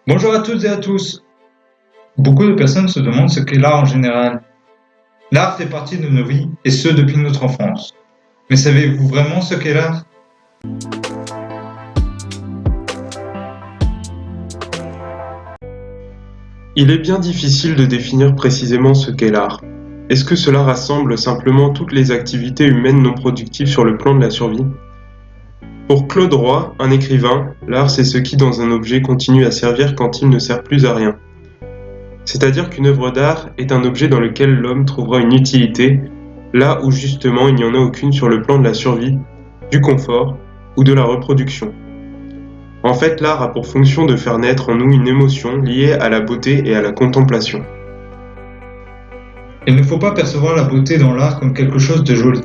Bonjour à toutes et à tous. Beaucoup de personnes se demandent ce qu'est l'art en général. L'art fait partie de nos vies et ce depuis notre enfance. Mais savez-vous vraiment ce qu'est l'art ? Il est bien difficile de définir précisément ce qu'est l'art. Est-ce que cela rassemble simplement toutes les activités humaines non productives sur le plan de la survie ? Pour Claude Roy, un écrivain, l'art c'est ce qui dans un objet continue à servir quand il ne sert plus à rien. C'est-à-dire qu'une œuvre d'art est un objet dans lequel l'homme trouvera une utilité, là où justement il n'y en a aucune sur le plan de la survie, du confort ou de la reproduction. En fait, l'art a pour fonction de faire naître en nous une émotion liée à la beauté et à la contemplation. Il ne faut pas percevoir la beauté dans l'art comme quelque chose de joli.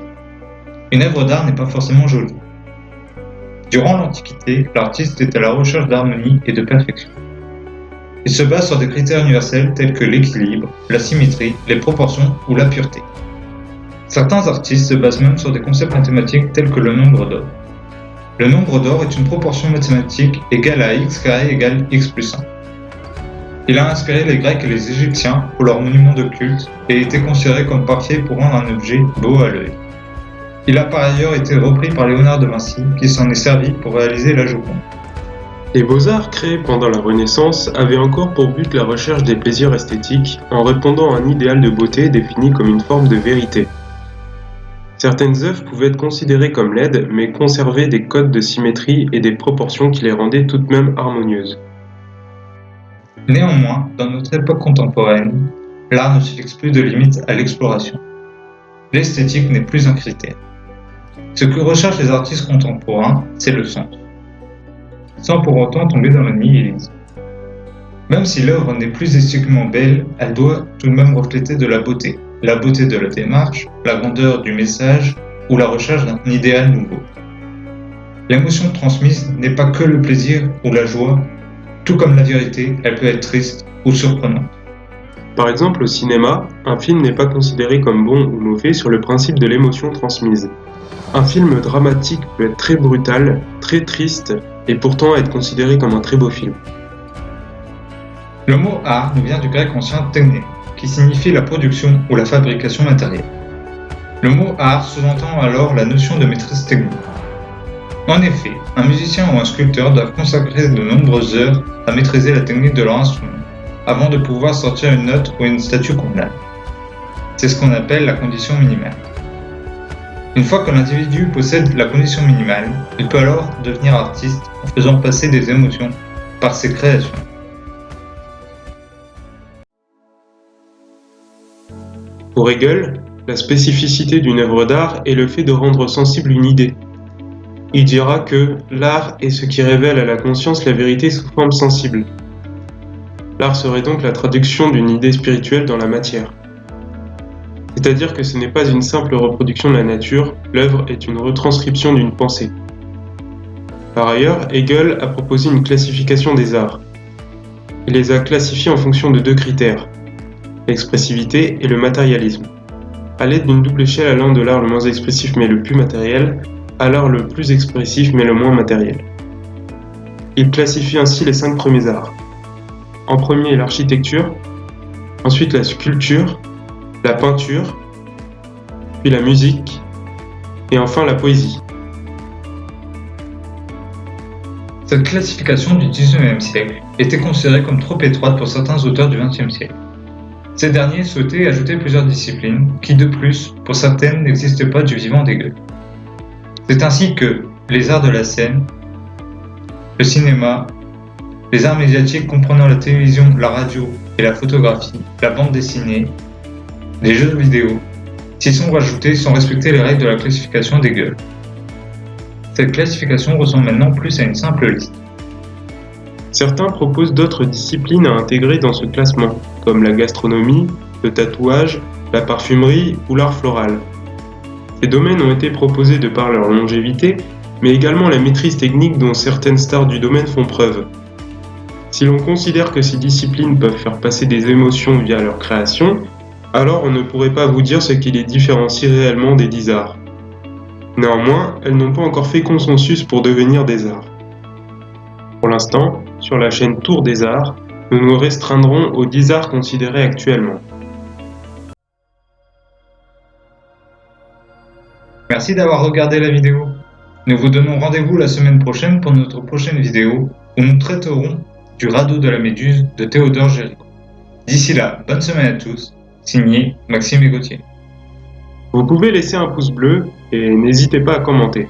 Une œuvre d'art n'est pas forcément jolie. Durant l'Antiquité, l'artiste est à la recherche d'harmonie et de perfection. Il se base sur des critères universels tels que l'équilibre, la symétrie, les proportions ou la pureté. Certains artistes se basent même sur des concepts mathématiques tels que le nombre d'or. Le nombre d'or est une proportion mathématique égale à x carré égale x plus 1. Il a inspiré les Grecs et les Égyptiens pour leurs monuments de culte et était considéré comme parfait pour rendre un objet beau à l'œil. Il a par ailleurs été repris par Léonard de Vinci qui s'en est servi pour réaliser la Joconde. Les beaux-arts créés pendant la Renaissance avaient encore pour but la recherche des plaisirs esthétiques en répondant à un idéal de beauté défini comme une forme de vérité. Certaines œuvres pouvaient être considérées comme laides mais conservaient des codes de symétrie et des proportions qui les rendaient tout de même harmonieuses. Néanmoins, dans notre époque contemporaine, l'art ne se fixe plus de limites à l'exploration. L'esthétique n'est plus un critère. Ce que recherchent les artistes contemporains, c'est le sens, sans pour autant tomber dans le nihilisme. Même si l'œuvre n'est plus esthétiquement belle, elle doit tout de même refléter de la beauté de la démarche, la grandeur du message ou la recherche d'un idéal nouveau. L'émotion transmise n'est pas que le plaisir ou la joie, tout comme la vérité, elle peut être triste ou surprenante. Par exemple, au cinéma, un film n'est pas considéré comme bon ou mauvais sur le principe de l'émotion transmise. Un film dramatique peut être très brutal, très triste, et pourtant être considéré comme un très beau film. Le mot art nous vient du grec ancien techné, qui signifie la production ou la fabrication matérielle. Le mot art sous-entend alors la notion de maîtrise technique. En effet, un musicien ou un sculpteur doivent consacrer de nombreuses heures à maîtriser la technique de leur instrument, avant de pouvoir sortir une note ou une statue convenable. C'est ce qu'on appelle la condition minimale. Une fois que l'individu possède la condition minimale, il peut alors devenir artiste en faisant passer des émotions par ses créations. Pour Hegel, la spécificité d'une œuvre d'art est le fait de rendre sensible une idée. Il dira que l'art est ce qui révèle à la conscience la vérité sous forme sensible. L'art serait donc la traduction d'une idée spirituelle dans la matière. C'est-à-dire que ce n'est pas une simple reproduction de la nature, l'œuvre est une retranscription d'une pensée. Par ailleurs, Hegel a proposé une classification des arts. Il les a classifiés en fonction de deux critères, l'expressivité et le matérialisme. À l'aide d'une double échelle allant de l'art le moins expressif mais le plus matériel, à l'art le plus expressif mais le moins matériel. Il classifie ainsi les 5 premiers arts. En premier, l'architecture, ensuite la sculpture, la peinture, puis la musique, et enfin la poésie. Cette classification du XIXe siècle était considérée comme trop étroite pour certains auteurs du XXe siècle. Ces derniers souhaitaient ajouter plusieurs disciplines qui, de plus, pour certaines, n'existaient pas du vivant d'Hegel. C'est ainsi que les arts de la scène, le cinéma, les arts médiatiques comprenant la télévision, la radio et la photographie, la bande dessinée, les jeux vidéo, s'y sont rajoutés sans respecter les règles de la classification d'Hegel. Cette classification ressemble maintenant plus à une simple liste. Certains proposent d'autres disciplines à intégrer dans ce classement, comme la gastronomie, le tatouage, la parfumerie ou l'art floral. Ces domaines ont été proposés de par leur longévité, mais également la maîtrise technique dont certaines stars du domaine font preuve. Si l'on considère que ces disciplines peuvent faire passer des émotions via leur création, alors on ne pourrait pas vous dire ce qui les différencie réellement des 10 arts. Néanmoins, elles n'ont pas encore fait consensus pour devenir des arts. Pour l'instant, sur la chaîne Tour des Arts, nous nous restreindrons aux 10 arts considérés actuellement. Merci d'avoir regardé la vidéo. Nous vous donnons rendez-vous la semaine prochaine pour notre prochaine vidéo où nous traiterons du radeau de la Méduse de Théodore Géricault. D'ici là, bonne semaine à tous, signé Maxime et Gauthier. Vous pouvez laisser un pouce bleu et n'hésitez pas à commenter.